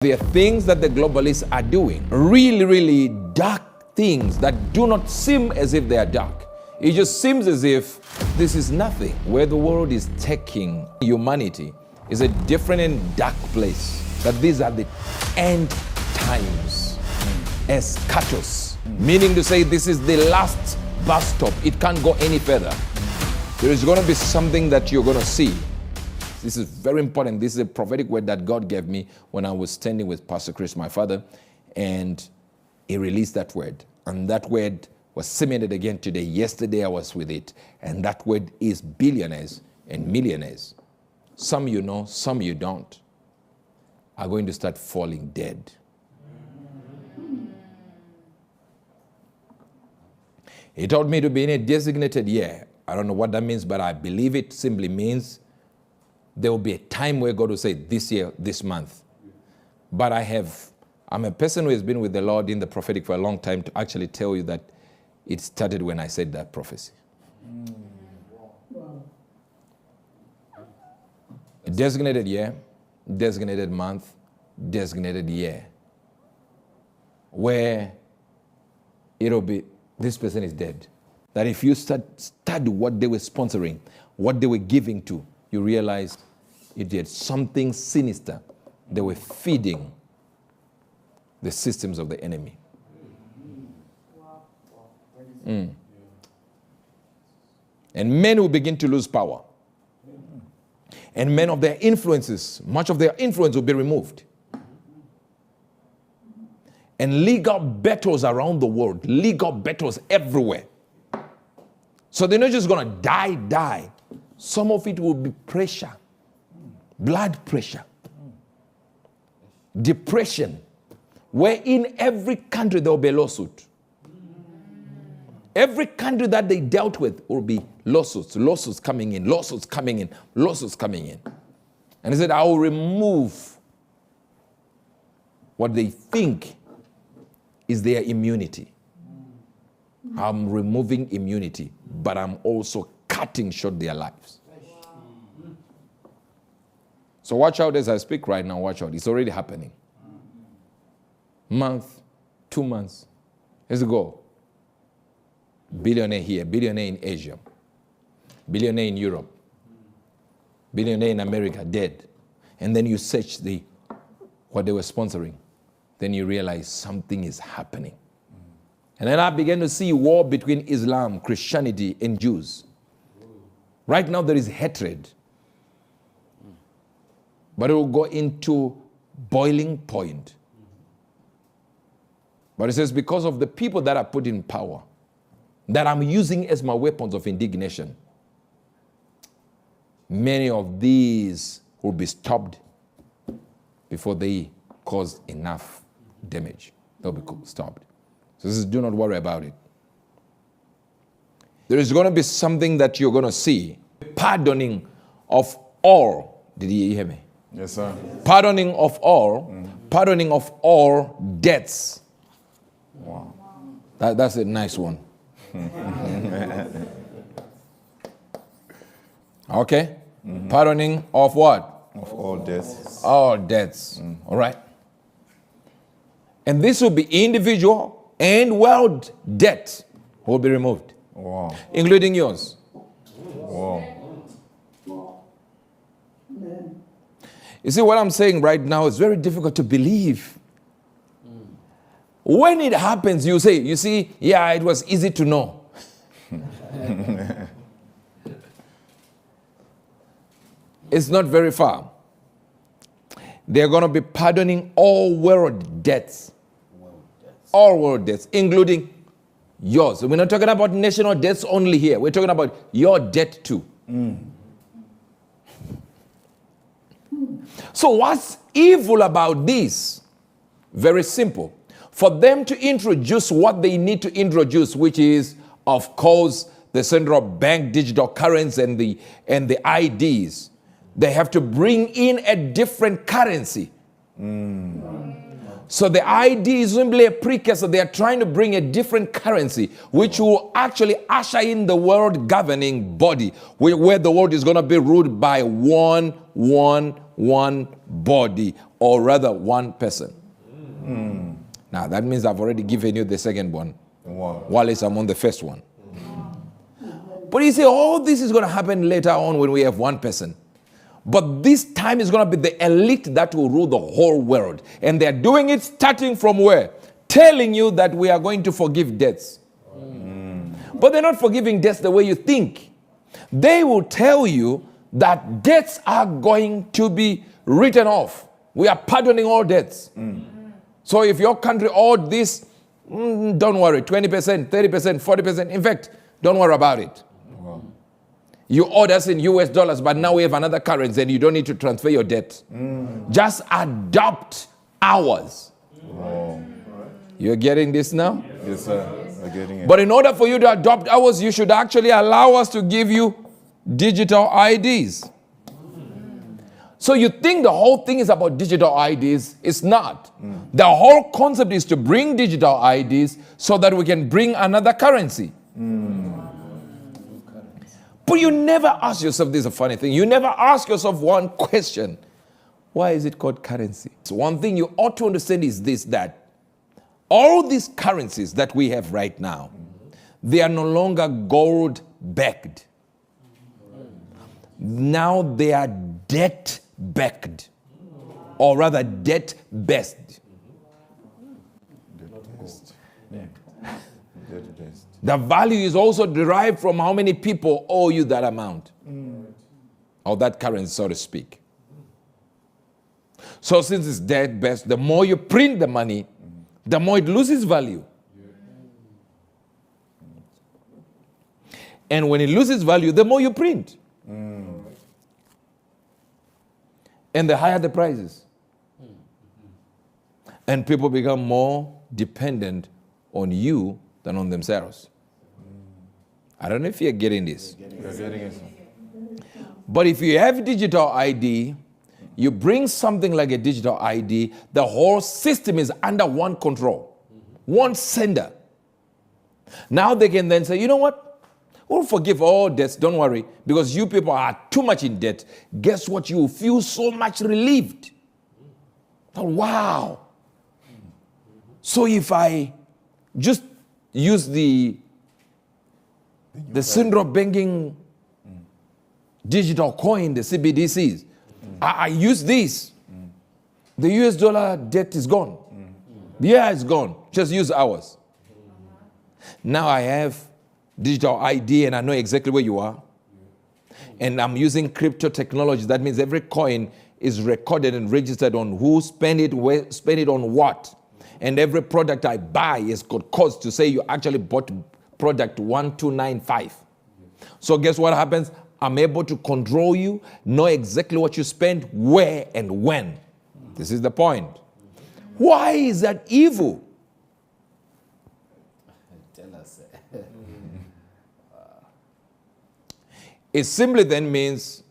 There are things that the globalists are doing, really dark things that do not seem as if they are dark. It just seems as if this is nothing. Where the world is taking humanity is a different and dark place. That these are the end times. Eschatos, meaning to say this is the last bus stop. It can't go any further. There is going to be something that you're going to see. This is very important. This is a prophetic word that God gave me when I was standing with Pastor Chris, my father, and he released that word. And that word was cemented again today. Yesterday I was with it. And that word is billionaires and millionaires. Some you know, some you don't, are going to start falling dead. He told me to be in a designated year. I don't know what that means, but I believe it simply means there will be a time where God will say, this year, this month. But I'm a person who has been with the Lord in the prophetic for a long time to actually tell you that it started when I said that prophecy. A designated year, designated month, designated year. Where it'll be, this person is dead. That if you study what they were sponsoring, what they were giving to, you realize it did something sinister. They were feeding the systems of the enemy. And men will begin to lose power. And men of their influences, much of their influence will be removed. And legal battles around the world, legal battles everywhere. So they're not just going to die. Some of it will be pressure, blood pressure, depression, where in every country there will be a lawsuit. Every country that they dealt with will be lawsuits coming in. And he said, I will remove what they think is their immunity. I'm removing immunity, but I'm also cutting short their lives. So watch out as I speak right now, watch out. It's already happening. Month, 2 months. Let's go. Billionaire here, billionaire in Asia, billionaire in Europe, billionaire in America, dead. And then you search what they were sponsoring. Then you realize something is happening. And then I began to see war between Islam, Christianity, and Jews. Right now there is hatred. But it will go into boiling point. But it says, because of the people that are put in power, that I'm using as my weapons of indignation, many of these will be stopped before they cause enough damage. They'll be stopped. So this is, do not worry about it. There is going to be something that you're going to see. Pardoning of all. Did you hear me? Yes, sir. Pardoning of all. Pardoning of all debts. Wow. That's a nice one. Okay? Pardoning of what? Of all debts. All debts. All right? And this will be individual and world debt will be removed. Wow. Including yours. Wow. You see, what I'm saying right now is very difficult to believe. When it happens, you say, you see, yeah, it was easy to know. It's not very far. They're going to be pardoning all world debts. All world debts, including yours. We're not talking about national debts only here. We're talking about your debt too. So what's evil about this? Very simple. For them to introduce what they need to introduce, which is, of course, the central bank digital currency and the IDs, they have to bring in a different currency. So the ID is simply a precursor. They are trying to bring a different currency, which will actually usher in the world governing body, where the world is going to be ruled by one body. or rather one person. Now, that means I've already given you the second one, Wow. while I'm on the first one. But you say, all this is going to happen later on when we have one person. But this time is going to be the elite that will rule the whole world. And they're doing it starting from where? Telling you that we are going to forgive debts. But they're not forgiving debts the way you think. They will tell you that debts are going to be written off. We are pardoning all debts. So if your country owed this, don't worry, 20%, 30%, 40%. In fact, don't worry about it. Wow. You owed us in US dollars, but now we have another currency and you don't need to transfer your debt. Just adopt ours. Wow. You're getting this now? Yes, sir. I'm getting it. But in order for you to adopt ours, you should actually allow us to give you digital IDs. So you think the whole thing is about digital IDs. It's not. The whole concept is to bring digital IDs so that we can bring another currency. But you never ask yourself, this is a funny thing, you never ask yourself one question. Why is it called currency? So one thing you ought to understand is this, that all these currencies that we have right now, they are no longer gold-backed. Now they are debt-backed, or rather debt-based. Debt-based. Yeah. Debt-based. The value is also derived from how many people owe you that amount, or that currency, so to speak. So since it's debt-based, the more you print the money, the more it loses value. And when it loses value, the more you print. And the higher the prices. And people become more dependent on you than on themselves. I don't know if you're getting this. You're getting it, sir. But if you have digital ID, you bring something like a digital ID, the whole system is under one control, one sender. Now they can then say, you know what? We'll forgive all debts, don't worry, because you people are too much in debt. Guess what? You feel so much relieved. Oh, wow. So if I just use the Syndrome banking digital coin, the CBDCs, I use this. The US dollar debt is gone. Yeah, it's gone. Just use ours. Now I have digital ID and I know exactly where you are. And I'm using crypto technology. That means every coin is recorded and registered on who spent it, where spent it on what. And every product I buy is got codes to say you actually bought product 1295. So guess what happens? I'm able to control you, know exactly what you spent, where and when. This is the point. Why is that evil? Tell us. It simply then means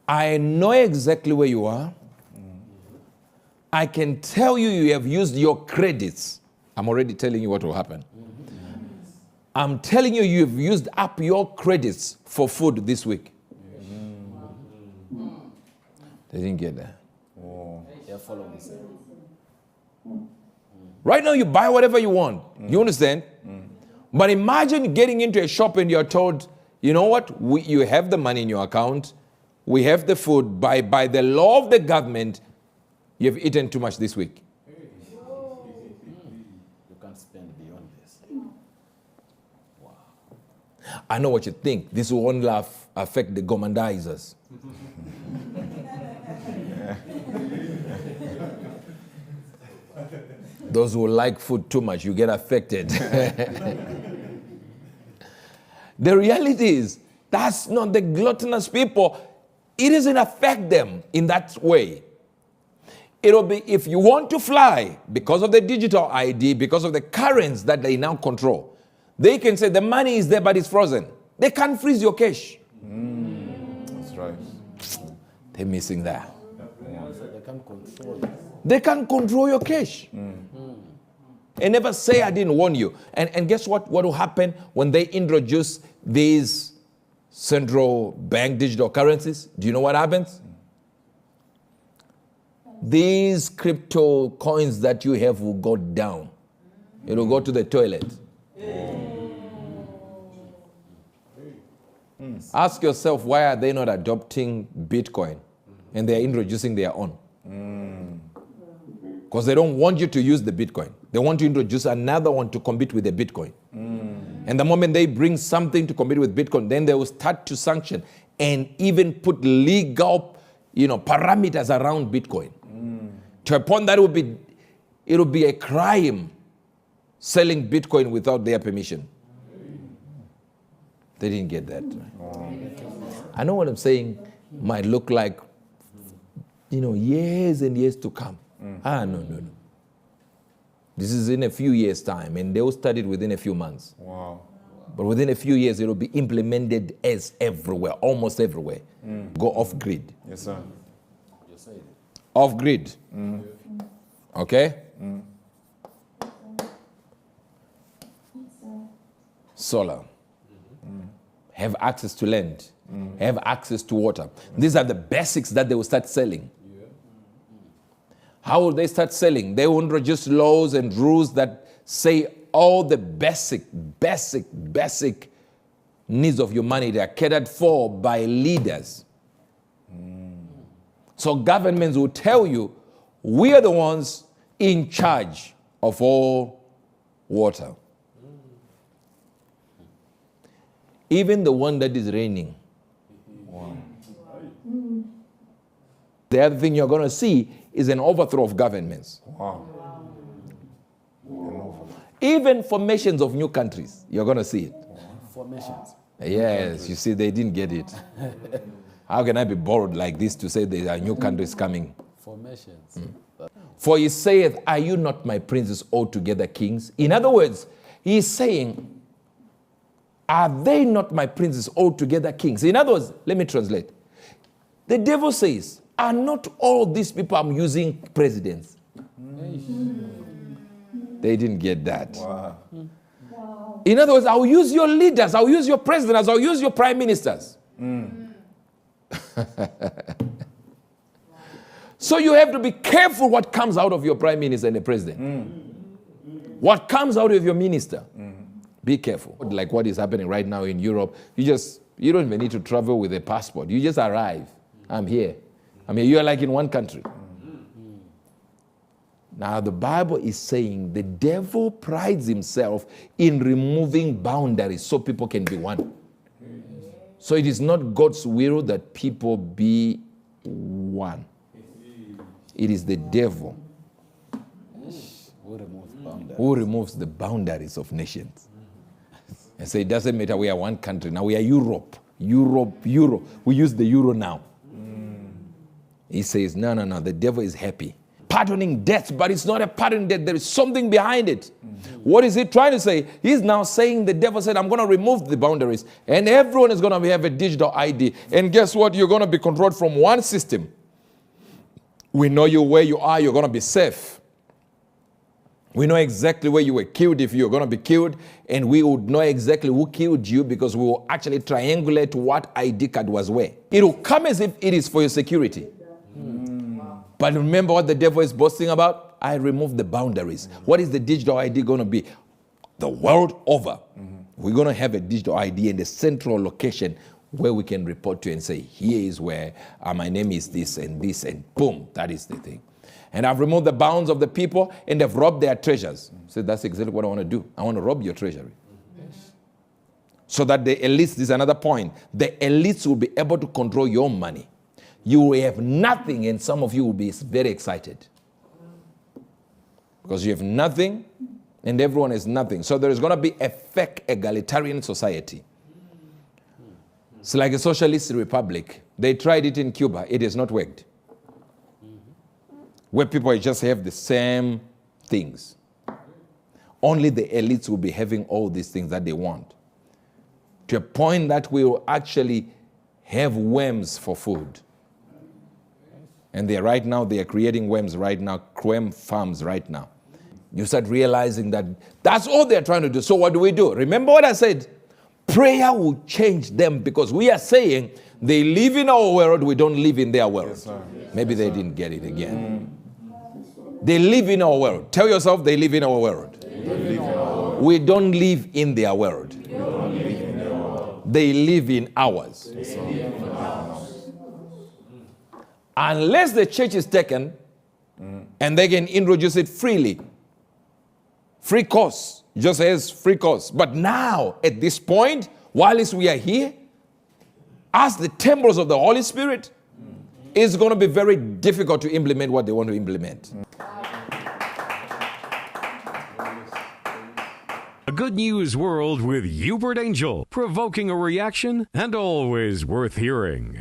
I know exactly where you are. I can tell you you have used your credits. I'm already telling you what will happen. I'm telling you you've used up your credits for food this week. They didn't get that. They're following this. Right now you buy whatever you want. You understand? But imagine getting into a shop and you're told, you know what? You have the money in your account. We have the food. By the law of the government, you've eaten too much this week. You can't spend beyond this. I know what you think. This will only affect the gomandizers. Those who like food too much, you get affected. The reality is, that's not the gluttonous people. It doesn't affect them in that way. It'll be if you want to fly, because of the digital ID, because of the currents that they now control, they can say the money is there, but it's frozen. They can't freeze your cash. That's right. They're missing that. So they can control it. They can control your cash. And never say I didn't warn you. And guess what? What will happen when they introduce these central bank digital currencies? Do you know what happens? these crypto coins that you have will go down. It will go to the toilet. Ask yourself, why are they not adopting Bitcoin and they're introducing their own? Because they don't want you to use the Bitcoin. They want to introduce another one to compete with the Bitcoin. And the moment they bring something to compete with Bitcoin, then they will start to sanction and even put legal, parameters around Bitcoin. To a point that it will be a crime selling Bitcoin without their permission. They didn't get that. I know what I'm saying might look like, years and years to come. No. This is in a few years' time, and they will start it within a few months. Wow. But within a few years, it will be implemented as everywhere, almost everywhere. Go off grid. Yes, sir. You said it. Off grid. Okay? Solar. Have access to land. Have access to water. These are the basics that they will start selling. How will they start selling? They will introduce laws and rules that say all the basic needs of humanity are catered for by leaders. So governments will tell you, we are the ones in charge of all water. Even the one that is raining. Wow. The other thing you're going to see is an overthrow of governments. Wow. Even formations of new countries, you're going to see it. Formations. Yes, you see, they didn't get it. How can I be bold like this to say there are new countries coming? Formations. For he saith, are you not my princes altogether kings? In other words, he is saying, are they not my princes altogether kings? In other words, let me translate. The devil says, are not all these people I'm using presidents? They didn't get that. Wow. In other words, I'll use your leaders, I'll use your presidents, I'll use your prime ministers. So you have to be careful what comes out of your prime minister and the president. What comes out of your minister. Be careful. Like what is happening right now in Europe, you don't even need to travel with a passport. You just arrive. I'm here. You're like in one country. Now the Bible is saying the devil prides himself in removing boundaries so people can be one. So it is not God's will that people be one. It is the devil who removes the boundaries of nations. And so it doesn't matter, we are one country. Now we are Europe. We use the euro now. He says, no, the devil is happy. Pardoning debt, but it's not a pardoning debt. There is something behind it. What is he trying to say? He's now saying the devil said, I'm going to remove the boundaries and everyone is going to have a digital ID. And guess what? You're going to be controlled from one system. We know you where you are. You're going to be safe. We know exactly where you were killed if you're going to be killed. And we would know exactly who killed you because we will actually triangulate what ID card was where. It will come as if it is for your security. But remember what the devil is boasting about? I removed the boundaries. What is the digital ID going to be? The world over. We're going to have a digital ID in the central location where we can report to and say, here is where my name is this, and boom, that is the thing. And I've removed the bounds of the people and they've robbed their treasures. So that's exactly what I want to do. I want to rob your treasury. So that the elites, this is another point, the elites will be able to control your money. You will have nothing and some of you will be very excited. Because you have nothing and everyone has nothing. So there is going to be a fake egalitarian society. It's like a socialist republic. They tried it in Cuba. It has not worked. Where people just have the same things. Only the elites will be having all these things that they want. To a point that we will actually have worms for food. And they are creating worms right now, worm farms right now. You start realizing that that's all they're trying to do. So what do we do? Remember what I said? prayer will change them, because we are saying they live in our world, we don't live in their world. Yes, sir. Maybe they didn't get it again. They live in our world. Tell yourself they live in our world. We don't live in their world. They live in ours. Unless the church is taken and they can introduce it freely. Free course, just as free course. But now, at this point, whilst we are here, as the temples of the Holy Spirit, it's going to be very difficult to implement what they want to implement. A Good News World with Hubert Angel, provoking a reaction and always worth hearing.